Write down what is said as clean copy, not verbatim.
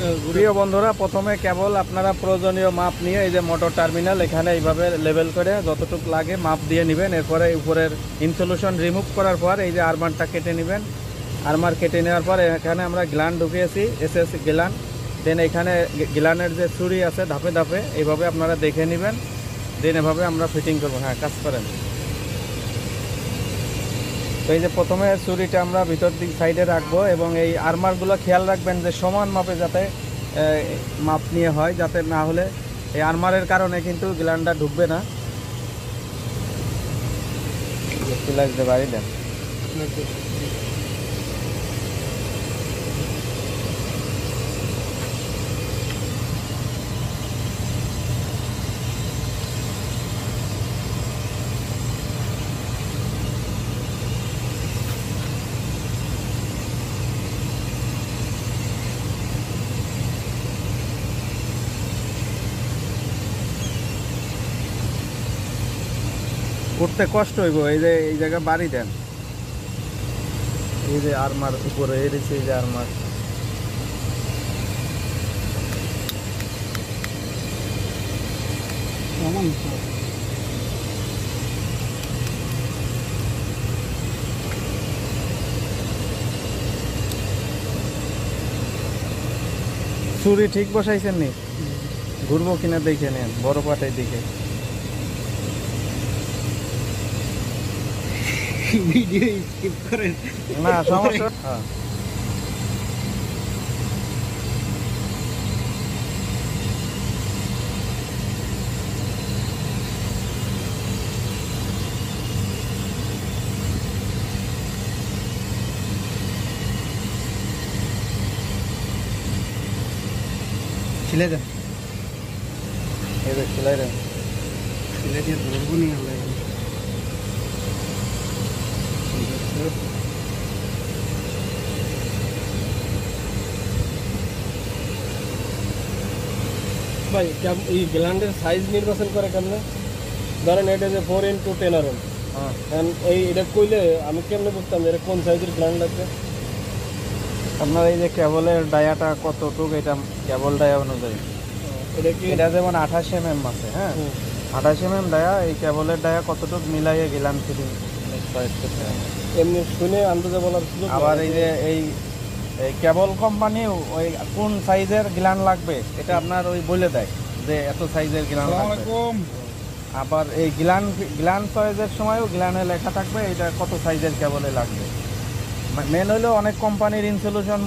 প্রিয় বন্ধুরা, প্রথমে কেবল আপনারা প্রয়োজনীয় মাপ নিয়ে এই যে মোটর টার্মিনাল এখানে এইভাবে লেবেল করে যতটুকু লাগে মাপ দিয়ে নেবেন। এরপরে উপরের ইনসুলেশন রিমুভ করার পর এই যে আর্মারটা কেটে নেবেন। আর্মার কেটে নেওয়ার পর এখানে আমরা গ্লান ঢুকিয়েছি, এসএস গ্লান। দেন এখানে গ্লানের যে ছুরি আছে ধাপে ধাপে এইভাবে আপনারা দেখে নেবেন। দেন এভাবে আমরা ফিটিং করবো। হ্যাঁ, কাজ করেন। তো এই যে প্রথমে ছুরিটা আমরা ভিতর দিক সাইডে রাখবো এবং এই আর্মারগুলো খেয়াল রাখবেন যে সমান মাপে যাতে মাপ নিয়ে হয়, যাতে না হলে এই আর্মারের কারণে কিন্তু গ্লানটা ঢুকবে না। বাড়ি দেন। উঠতে কষ্ট হইব। এই যে এই জায়গা বাড়ি দেন। এই যে আর্মার উপরে এসেছে, এই যে আর্মার ছুরি ঠিক বসাইছেন নি? ঘুরবো কিনা দেখে নেন, বড় পাটাই দিকে। ভিডিও স্কিপ করেন না সমস্যা। হ্যাঁ, ছিলে দেন, এই যে সেলাই দেন। ছিলে দিয়ে ধরবো নি আমরা। ভাই এই গ্ল্যান্ডের সাইজ নির্বাচন করে কেমনে? ধরেন এটা যে 4x10 RM, হ্যাঁ, এই এটা কইলে আমি কেমনে বুঝতাম যে এটা কোন সাইজের গ্ল্যান্ড লাগবে? আপনার এই যে কেবলের ডায়াটা কতটুক, এটা কেবল ডায়া অনুযায়ী। এটা কি এটা যেমন 28 mm আছে। হ্যাঁ, 28 mm ডায়া, এই কেবলের ডায়া কতটুক মিলাইয়ে গেলাম ফিটিং করতে হবে। এমনি শুনে আন্দাজে বলার সুযোগ নেই। আবার এই যে এই কেবল কোম্পানি ওই কোন সাইজের গ্লান লাগবে এটা আপনার ওই বলে দেয় যে এত সাইজের গ্লান লাগবে। আবার এই গ্লান চয়েসের সময়ও গ্লানে লেখা থাকবে এটা কত সাইজের কেবলে লাগবে। মেন হলো অনেক কোম্পানির ইনসুলেশন